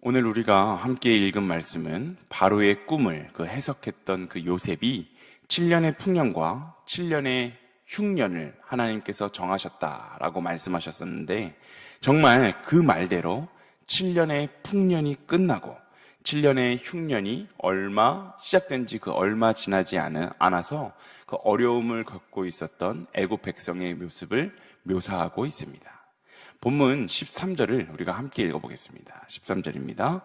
오늘 우리가 함께 읽은 말씀은 바로의 꿈을 해석했던 그 요셉이 7년의 풍년과 7년의 흉년을 하나님께서 정하셨다라고 말씀하셨었는데, 정말 그 말대로 7년의 풍년이 끝나고 7년의 흉년이 시작된 지 얼마 지나지 않아서 그 어려움을 겪고 있었던 애굽 백성의 모습을 묘사하고 있습니다. 본문 13절을 우리가 함께 읽어보겠습니다. 13절입니다.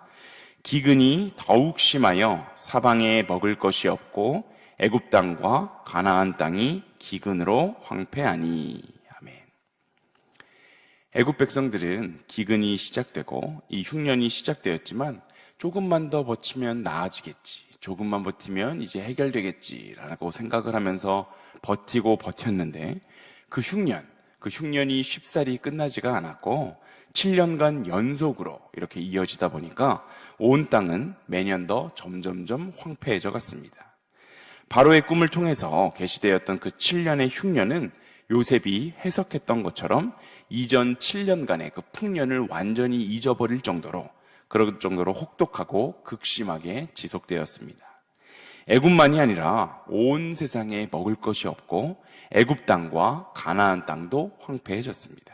기근이 더욱 심하여 사방에 먹을 것이 없고 애굽 땅과 가나안 땅이 기근으로 황폐하니. 아멘. 애굽 백성들은 기근이 시작되고 이 흉년이 시작되었지만 조금만 더 버티면 나아지겠지, 조금만 버티면 이제 해결되겠지라고 생각을 하면서 버텼는데 그 흉년이 쉽사리 끝나지가 않았고 7년간 연속으로 이렇게 이어지다 보니까 온 땅은 매년 더 점점점 황폐해져 갔습니다. 바로의 꿈을 통해서 계시되었던 그 7년의 흉년은 요셉이 해석했던 것처럼 이전 7년간의 그 풍년을 완전히 잊어버릴 정도로, 그럴 정도로 혹독하고 극심하게 지속되었습니다. 애굽만이 아니라 온 세상에 먹을 것이 없고 애굽 땅과 가나안 땅도 황폐해졌습니다.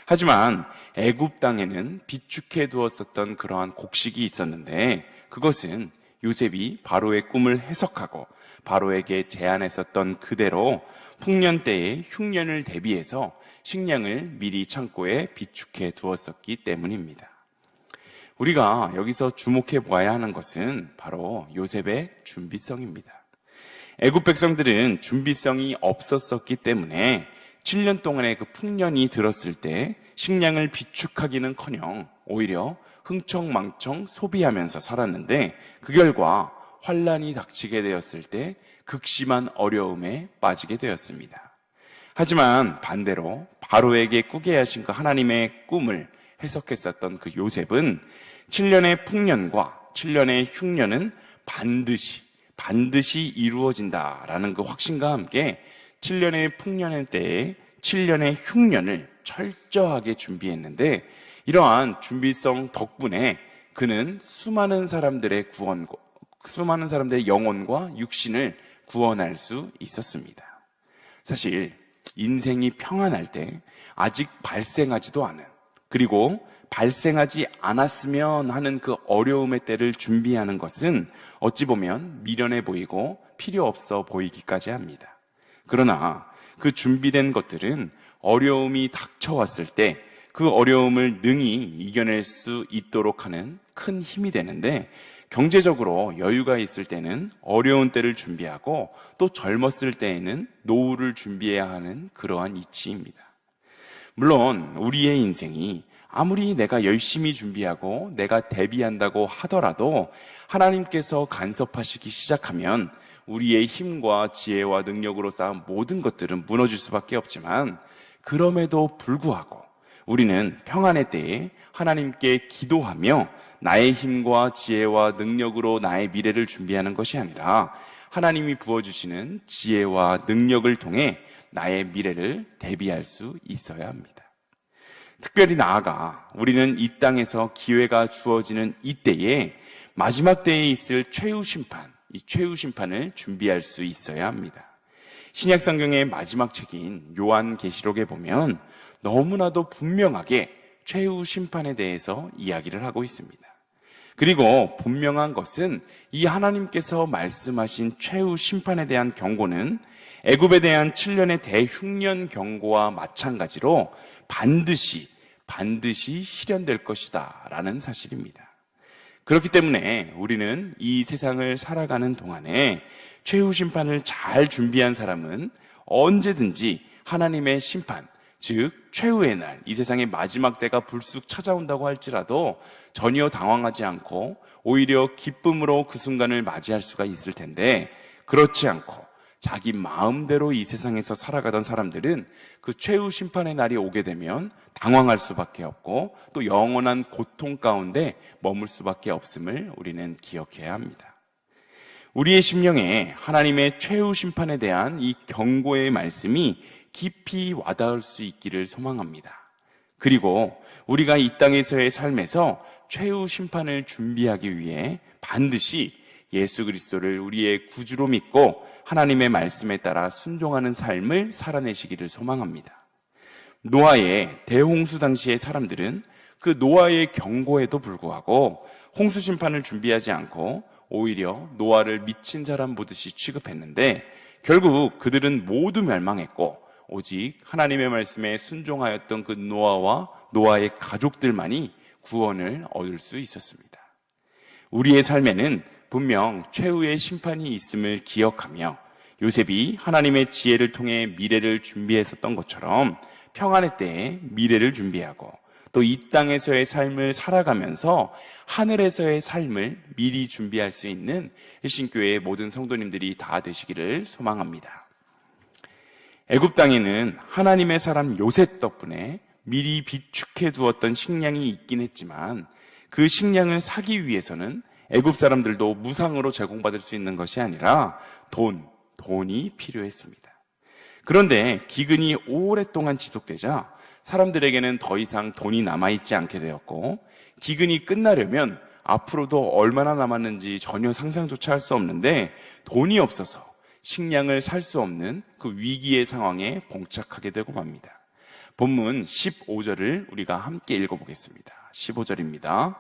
하지만 애굽 땅에는 비축해 두었었던 그러한 곡식이 있었는데, 그것은 요셉이 바로의 꿈을 해석하고 바로에게 제안했었던 그대로 풍년 때의 흉년을 대비해서 식량을 미리 창고에 비축해 두었었기 때문입니다. 우리가 여기서 주목해 보아야 하는 것은 바로 요셉의 준비성입니다. 애굽 백성들은 준비성이 없었었기 때문에 7년 동안의 그 풍년이 들었을 때 식량을 비축하기는커녕 오히려 흥청망청 소비하면서 살았는데, 그 결과 환란이 닥치게 되었을 때 극심한 어려움에 빠지게 되었습니다. 하지만 반대로 바로에게 꾸게 하신 그 하나님의 꿈을 해석했었던 그 요셉은 7년의 풍년과 7년의 흉년은 반드시 이루어진다라는 그 확신과 함께 7년의 풍년의 때에 7년의 흉년을 철저하게 준비했는데, 이러한 준비성 덕분에 그는 수많은 사람들의 영혼과 육신을 구원할 수 있었습니다. 사실 인생이 평안할 때 아직 발생하지도 않은, 그리고 발생하지 않았으면 하는 그 어려움의 때를 준비하는 것은 어찌 보면 미련해 보이고 필요 없어 보이기까지 합니다. 그러나 그 준비된 것들은 어려움이 닥쳐왔을 때 그 어려움을 능히 이겨낼 수 있도록 하는 큰 힘이 되는데, 경제적으로 여유가 있을 때는 어려운 때를 준비하고 또 젊었을 때에는 노후를 준비해야 하는 그러한 이치입니다. 물론 우리의 인생이 아무리 내가 열심히 준비하고 내가 대비한다고 하더라도 하나님께서 간섭하시기 시작하면 우리의 힘과 지혜와 능력으로 쌓은 모든 것들은 무너질 수밖에 없지만, 그럼에도 불구하고 우리는 평안의 때에 하나님께 기도하며 나의 힘과 지혜와 능력으로 나의 미래를 준비하는 것이 아니라 하나님이 부어주시는 지혜와 능력을 통해 나의 미래를 대비할 수 있어야 합니다. 특별히 나아가 우리는 이 땅에서 기회가 주어지는 이때에 마지막 때에 있을 최후 심판을 준비할 수 있어야 합니다. 신약 성경의 마지막 책인 요한계시록에 보면 너무나도 분명하게 최후 심판에 대해서 이야기를 하고 있습니다. 그리고 분명한 것은 이 하나님께서 말씀하신 최후 심판에 대한 경고는 애굽에 대한 7년의 대흉년 경고와 마찬가지로 반드시 실현될 것이다 라는 사실입니다. 그렇기 때문에 우리는 이 세상을 살아가는 동안에 최후 심판을 잘 준비한 사람은 언제든지 하나님의 심판, 즉 최후의 날, 이 세상의 마지막 때가 불쑥 찾아온다고 할지라도 전혀 당황하지 않고 오히려 기쁨으로 그 순간을 맞이할 수가 있을 텐데, 그렇지 않고 자기 마음대로 이 세상에서 살아가던 사람들은 그 최후 심판의 날이 오게 되면 당황할 수밖에 없고 또 영원한 고통 가운데 머물 수밖에 없음을 우리는 기억해야 합니다. 우리의 심령에 하나님의 최후 심판에 대한 이 경고의 말씀이 깊이 와닿을 수 있기를 소망합니다. 그리고 우리가 이 땅에서의 삶에서 최후 심판을 준비하기 위해 반드시 예수 그리스도를 우리의 구주로 믿고 하나님의 말씀에 따라 순종하는 삶을 살아내시기를 소망합니다. 노아의 대홍수 당시의 사람들은 그 노아의 경고에도 불구하고 홍수 심판을 준비하지 않고 오히려 노아를 미친 사람 보듯이 취급했는데 결국 그들은 모두 멸망했고 오직 하나님의 말씀에 순종하였던 그 노아와 노아의 가족들만이 구원을 얻을 수 있었습니다. 우리의 삶에는 분명 최후의 심판이 있음을 기억하며 요셉이 하나님의 지혜를 통해 미래를 준비했었던 것처럼 평안의 때에 미래를 준비하고 또 이 땅에서의 삶을 살아가면서 하늘에서의 삶을 미리 준비할 수 있는 일신교회의 모든 성도님들이 다 되시기를 소망합니다. 애굽 땅에는 하나님의 사람 요셉 덕분에 미리 비축해 두었던 식량이 있긴 했지만 그 식량을 사기 위해서는 애굽 사람들도 무상으로 제공받을 수 있는 것이 아니라 돈이 필요했습니다. 그런데 기근이 오랫동안 지속되자 사람들에게는 더 이상 돈이 남아있지 않게 되었고 기근이 끝나려면 앞으로도 얼마나 남았는지 전혀 상상조차 할 수 없는데 돈이 없어서 식량을 살 수 없는 그 위기의 상황에 봉착하게 되고 맙니다. 본문 15절을 우리가 함께 읽어보겠습니다. 15절입니다.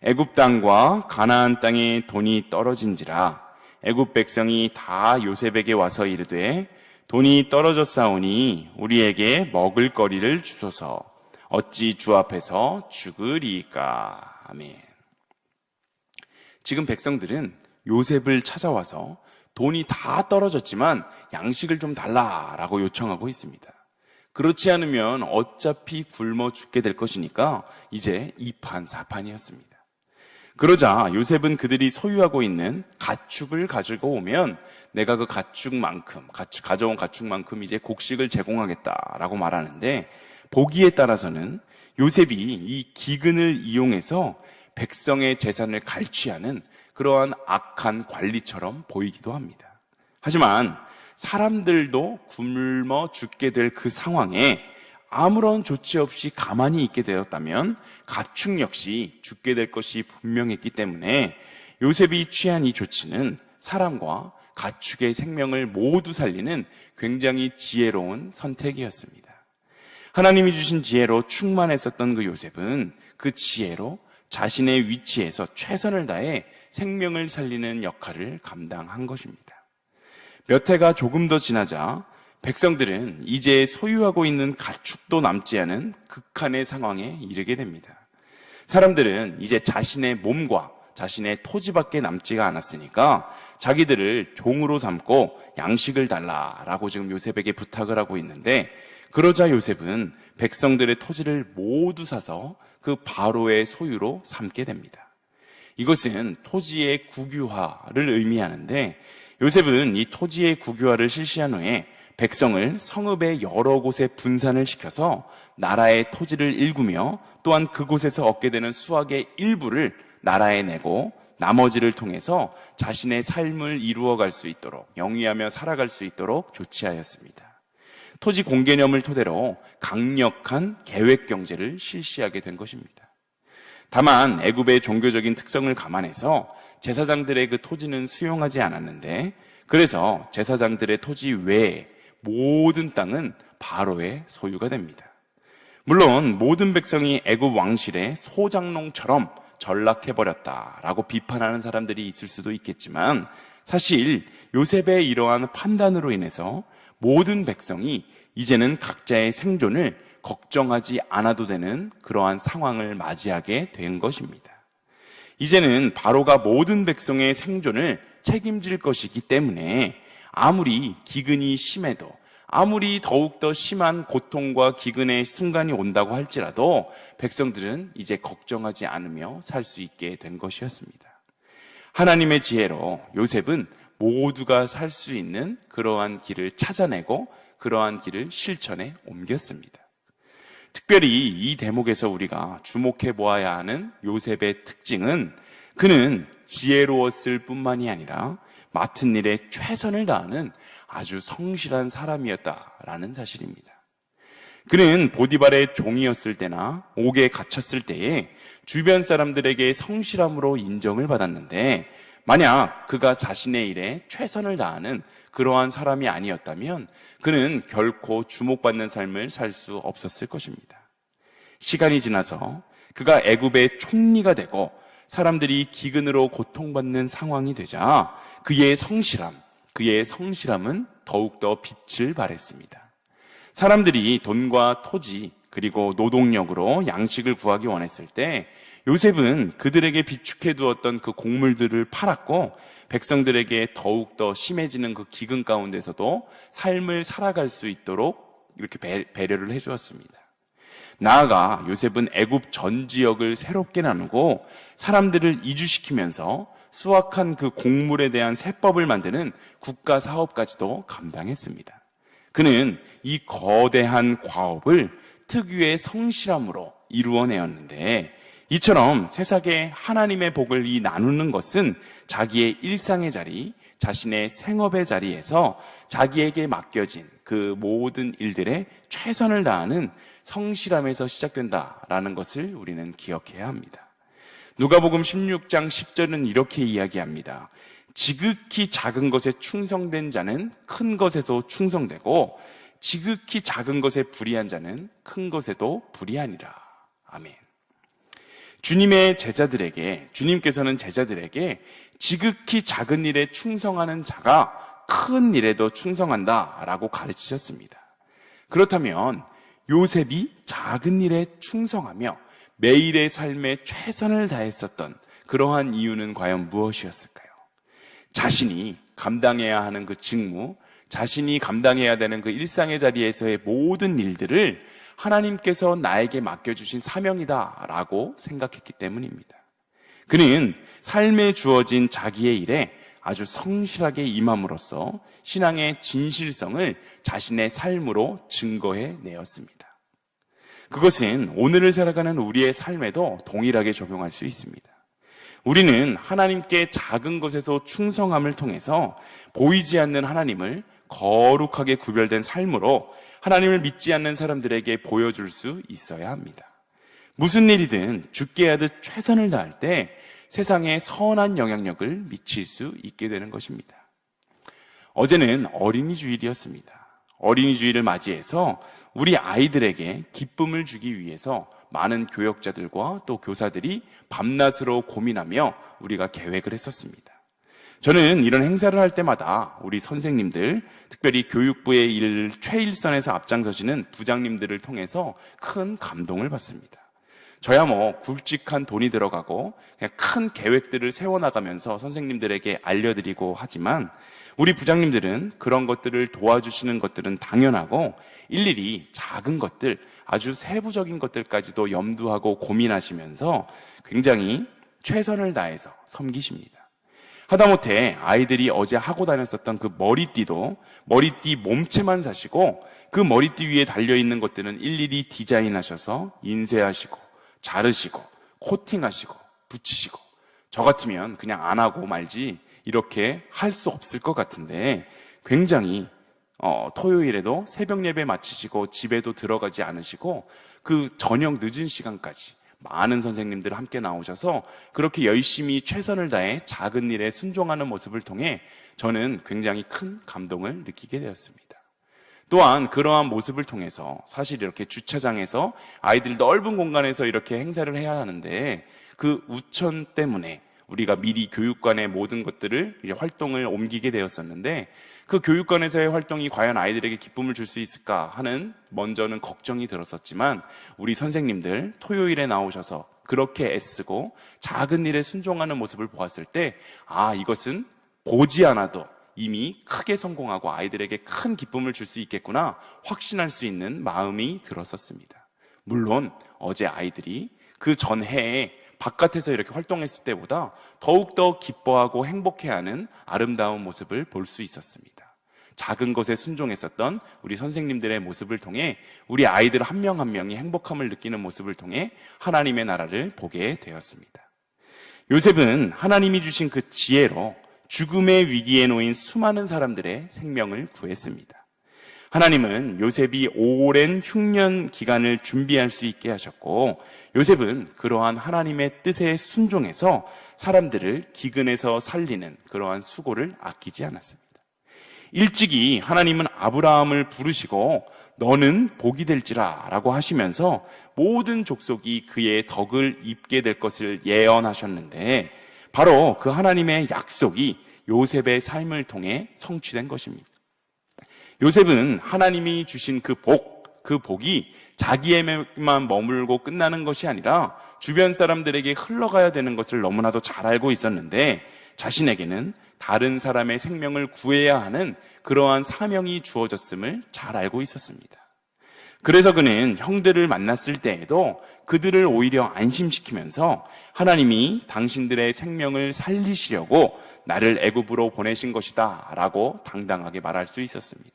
애굽 땅과 가나안 땅에 돈이 떨어진지라 애굽 백성이 다 요셉에게 와서 이르되 돈이 떨어졌사오니 우리에게 먹을 거리를 주소서. 어찌 주 앞에서 죽으리이까. 아멘. 지금 백성들은 요셉을 찾아와서 돈이 다 떨어졌지만 양식을 좀 달라라고 요청하고 있습니다. 그렇지 않으면 어차피 굶어 죽게 될 것이니까 이제 2판 4판이었습니다. 그러자 요셉은 그들이 소유하고 있는 가축을 가지고 오면 내가 그 가져온 가축만큼 이제 곡식을 제공하겠다라고 말하는데 보기에 따라서는 요셉이 이 기근을 이용해서 백성의 재산을 갈취하는 그러한 악한 관리처럼 보이기도 합니다. 하지만 사람들도 굶어 죽게 될 그 상황에 아무런 조치 없이 가만히 있게 되었다면 가축 역시 죽게 될 것이 분명했기 때문에 요셉이 취한 이 조치는 사람과 가축의 생명을 모두 살리는 굉장히 지혜로운 선택이었습니다. 하나님이 주신 지혜로 충만했었던 그 요셉은 그 지혜로 자신의 위치에서 최선을 다해 생명을 살리는 역할을 감당한 것입니다. 몇 해가 조금 더 지나자 백성들은 이제 소유하고 있는 가축도 남지 않은 극한의 상황에 이르게 됩니다. 사람들은 이제 자신의 몸과 자신의 토지밖에 남지가 않았으니까 자기들을 종으로 삼고 양식을 달라라고 지금 요셉에게 부탁을 하고 있는데 그러자 요셉은 백성들의 토지를 모두 사서 그 바로의 소유로 삼게 됩니다. 이것은 토지의 국유화를 의미하는데 요셉은 이 토지의 국유화를 실시한 후에 백성을 성읍의 여러 곳에 분산을 시켜서 나라의 토지를 일구며 또한 그곳에서 얻게 되는 수확의 일부를 나라에 내고 나머지를 통해서 자신의 삶을 이루어갈 수 있도록 영위하며 살아갈 수 있도록 조치하였습니다. 토지 공개념을 토대로 강력한 계획 경제를 실시하게 된 것입니다. 다만 애굽의 종교적인 특성을 감안해서 제사장들의 그 토지는 수용하지 않았는데 그래서 제사장들의 토지 외에 모든 땅은 바로의 소유가 됩니다. 물론 모든 백성이 애굽 왕실의 소장농처럼 전락해버렸다라고 비판하는 사람들이 있을 수도 있겠지만 사실 요셉의 이러한 판단으로 인해서 모든 백성이 이제는 각자의 생존을 걱정하지 않아도 되는 그러한 상황을 맞이하게 된 것입니다. 이제는 바로가 모든 백성의 생존을 책임질 것이기 때문에 아무리 기근이 심해도 아무리 더욱더 심한 고통과 기근의 순간이 온다고 할지라도 백성들은 이제 걱정하지 않으며 살 수 있게 된 것이었습니다. 하나님의 지혜로 요셉은 모두가 살 수 있는 그러한 길을 찾아내고 그러한 길을 실천에 옮겼습니다. 특별히 이 대목에서 우리가 주목해 보아야 하는 요셉의 특징은 그는 지혜로웠을 뿐만이 아니라 맡은 일에 최선을 다하는 아주 성실한 사람이었다라는 사실입니다. 그는 보디발의 종이었을 때나 옥에 갇혔을 때에 주변 사람들에게 성실함으로 인정을 받았는데, 만약 그가 자신의 일에 최선을 다하는 그러한 사람이 아니었다면 그는 결코 주목받는 삶을 살 수 없었을 것입니다. 시간이 지나서 그가 애굽의 총리가 되고 사람들이 기근으로 고통받는 상황이 되자 그의 성실함은 더욱더 빛을 발했습니다. 사람들이 돈과 토지 그리고 노동력으로 양식을 구하기 원했을 때 요셉은 그들에게 비축해 두었던 그 곡물들을 팔았고, 백성들에게 더욱더 심해지는 그 기근 가운데서도 삶을 살아갈 수 있도록 이렇게 배려를 해주었습니다. 나아가 요셉은 애굽 전 지역을 새롭게 나누고 사람들을 이주시키면서 수확한 그 곡물에 대한 세법을 만드는 국가 사업까지도 감당했습니다. 그는 이 거대한 과업을 특유의 성실함으로 이루어내었는데, 이처럼 세상에 하나님의 복을 나누는 것은 자기의 일상의 자리, 자신의 생업의 자리에서 자기에게 맡겨진 그 모든 일들에 최선을 다하는 성실함에서 시작된다라는 것을 우리는 기억해야 합니다. 누가복음 16장 10절은 이렇게 이야기합니다. 지극히 작은 것에 충성된 자는 큰 것에도 충성되고 지극히 작은 것에 불의한 자는 큰 것에도 불의하니라. 아멘. 주님께서는 제자들에게 지극히 작은 일에 충성하는 자가 큰 일에도 충성한다라고 가르치셨습니다. 그렇다면 요셉이 작은 일에 충성하며 매일의 삶에 최선을 다했었던 그러한 이유는 과연 무엇이었을까요? 자신이 감당해야 하는 그 직무, 자신이 감당해야 되는 그 일상의 자리에서의 모든 일들을 하나님께서 나에게 맡겨주신 사명이다라고 생각했기 때문입니다. 그는 삶에 주어진 자기의 일에 아주 성실하게 임함으로써 신앙의 진실성을 자신의 삶으로 증거해 내었습니다. 그것은 오늘을 살아가는 우리의 삶에도 동일하게 적용할 수 있습니다. 우리는 하나님께 작은 것에서 충성함을 통해서 보이지 않는 하나님을 거룩하게 구별된 삶으로 하나님을 믿지 않는 사람들에게 보여줄 수 있어야 합니다. 무슨 일이든 죽게 하듯 최선을 다할 때 세상에 선한 영향력을 미칠 수 있게 되는 것입니다. 어제는 어린이 주일이었습니다. 어린이 주일을 맞이해서 우리 아이들에게 기쁨을 주기 위해서 많은 교역자들과 또 교사들이 밤낮으로 고민하며 우리가 계획을 했었습니다. 저는 이런 행사를 할 때마다 우리 선생님들, 특별히 교육부의 일 최일선에서 앞장서시는 부장님들을 통해서 큰 감동을 받습니다. 저야 굵직한 돈이 들어가고 그냥 큰 계획들을 세워나가면서 선생님들에게 알려드리고 하지만 우리 부장님들은 그런 것들을 도와주시는 것들은 당연하고 일일이 작은 것들, 아주 세부적인 것들까지도 염두하고 고민하시면서 굉장히 최선을 다해서 섬기십니다. 하다못해 아이들이 어제 하고 다녔었던 그 머리띠도 머리띠 몸체만 사시고 그 머리띠 위에 달려있는 것들은 일일이 디자인하셔서 인쇄하시고 자르시고 코팅하시고 붙이시고, 저 같으면 그냥 안 하고 말지 이렇게 할 수 없을 것 같은데 굉장히 토요일에도 새벽 예배 마치시고 집에도 들어가지 않으시고 그 저녁 늦은 시간까지 많은 선생님들 함께 나오셔서 그렇게 열심히 최선을 다해 작은 일에 순종하는 모습을 통해 저는 굉장히 큰 감동을 느끼게 되었습니다. 또한 그러한 모습을 통해서 사실 이렇게 주차장에서 아이들 넓은 공간에서 이렇게 행사를 해야 하는데 그 우천 때문에 우리가 미리 교육관의 모든 것들을 활동을 옮기게 되었었는데 그 교육관에서의 활동이 과연 아이들에게 기쁨을 줄 수 있을까 하는 먼저는 걱정이 들었었지만 우리 선생님들 토요일에 나오셔서 그렇게 애쓰고 작은 일에 순종하는 모습을 보았을 때 이것은 보지 않아도 이미 크게 성공하고 아이들에게 큰 기쁨을 줄 수 있겠구나 확신할 수 있는 마음이 들었었습니다. 물론 어제 아이들이 그 전해에 바깥에서 이렇게 활동했을 때보다 더욱더 기뻐하고 행복해하는 아름다운 모습을 볼 수 있었습니다. 작은 것에 순종했었던 우리 선생님들의 모습을 통해 우리 아이들 한 명 한 명이 행복함을 느끼는 모습을 통해 하나님의 나라를 보게 되었습니다. 요셉은 하나님이 주신 그 지혜로 죽음의 위기에 놓인 수많은 사람들의 생명을 구했습니다. 하나님은 요셉이 오랜 흉년 기간을 준비할 수 있게 하셨고, 요셉은 그러한 하나님의 뜻에 순종해서 사람들을 기근에서 살리는 그러한 수고를 아끼지 않았습니다. 일찍이 하나님은 아브라함을 부르시고 너는 복이 될지라 라고 하시면서 모든 족속이 그의 덕을 입게 될 것을 예언하셨는데, 바로 그 하나님의 약속이 요셉의 삶을 통해 성취된 것입니다. 요셉은 하나님이 주신 그 복이 자기에게만 머물고 끝나는 것이 아니라 주변 사람들에게 흘러가야 되는 것을 너무나도 잘 알고 있었는데, 자신에게는 다른 사람의 생명을 구해야 하는 그러한 사명이 주어졌음을 잘 알고 있었습니다. 그래서 그는 형들을 만났을 때에도 그들을 오히려 안심시키면서 하나님이 당신들의 생명을 살리시려고 나를 애굽으로 보내신 것이다 라고 당당하게 말할 수 있었습니다.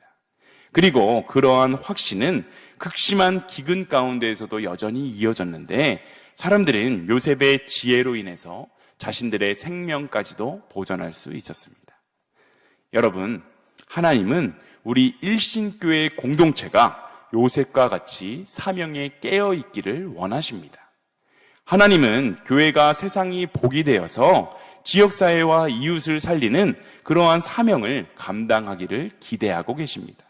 그리고 그러한 확신은 극심한 기근 가운데에서도 여전히 이어졌는데, 사람들은 요셉의 지혜로 인해서 자신들의 생명까지도 보존할 수 있었습니다. 여러분, 하나님은 우리 일신교회 공동체가 요셉과 같이 사명에 깨어 있기를 원하십니다. 하나님은 교회가 세상이 복이 되어서 지역사회와 이웃을 살리는 그러한 사명을 감당하기를 기대하고 계십니다.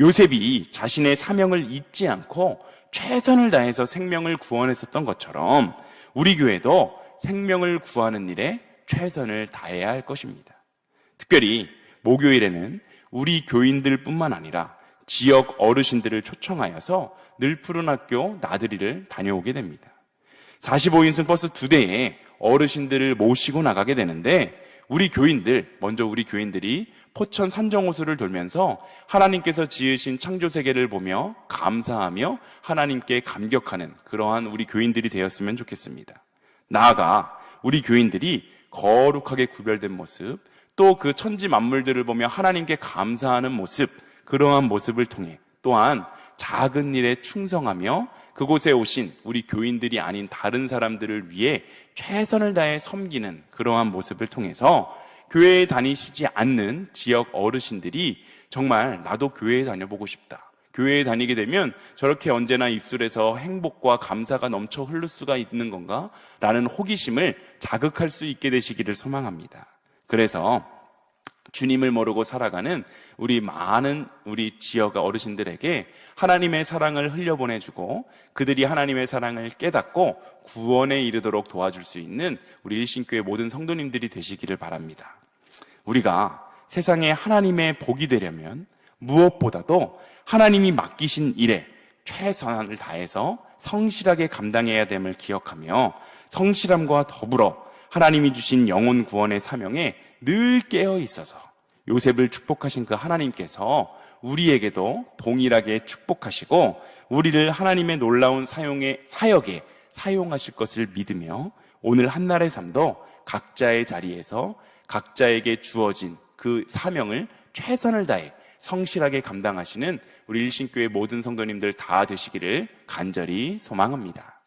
요셉이 자신의 사명을 잊지 않고 최선을 다해서 생명을 구원했었던 것처럼 우리 교회도 생명을 구하는 일에 최선을 다해야 할 것입니다. 특별히 목요일에는 우리 교인들뿐만 아니라 지역 어르신들을 초청하여서 늘푸른 학교 나들이를 다녀오게 됩니다. 45인승 버스 2대에 어르신들을 모시고 나가게 되는데, 우리 교인들이 포천 산정호수를 돌면서 하나님께서 지으신 창조세계를 보며 감사하며 하나님께 감격하는 그러한 우리 교인들이 되었으면 좋겠습니다. 나아가 우리 교인들이 거룩하게 구별된 모습, 또 그 천지 만물들을 보며 하나님께 감사하는 모습, 그러한 모습을 통해 또한 작은 일에 충성하며 그곳에 오신 우리 교인들이 아닌 다른 사람들을 위해 최선을 다해 섬기는 그러한 모습을 통해서 교회에 다니시지 않는 지역 어르신들이 정말 나도 교회에 다녀보고 싶다, 교회에 다니게 되면 저렇게 언제나 입술에서 행복과 감사가 넘쳐 흐를 수가 있는 건가? 라는 호기심을 자극할 수 있게 되시기를 소망합니다. 그래서 주님을 모르고 살아가는 우리 지역 어르신들에게 하나님의 사랑을 흘려보내주고 그들이 하나님의 사랑을 깨닫고 구원에 이르도록 도와줄 수 있는 우리 일신교회 모든 성도님들이 되시기를 바랍니다. 우리가 세상에 하나님의 복이 되려면 무엇보다도 하나님이 맡기신 일에 최선을 다해서 성실하게 감당해야 됨을 기억하며 성실함과 더불어 하나님이 주신 영혼 구원의 사명에 늘 깨어 있어서 요셉을 축복하신 그 하나님께서 우리에게도 동일하게 축복하시고 우리를 하나님의 놀라운 사역에 사용하실 것을 믿으며 오늘 한날의 삶도 각자의 자리에서 각자에게 주어진 그 사명을 최선을 다해 성실하게 감당하시는 우리 일신교회 모든 성도님들 다 되시기를 간절히 소망합니다.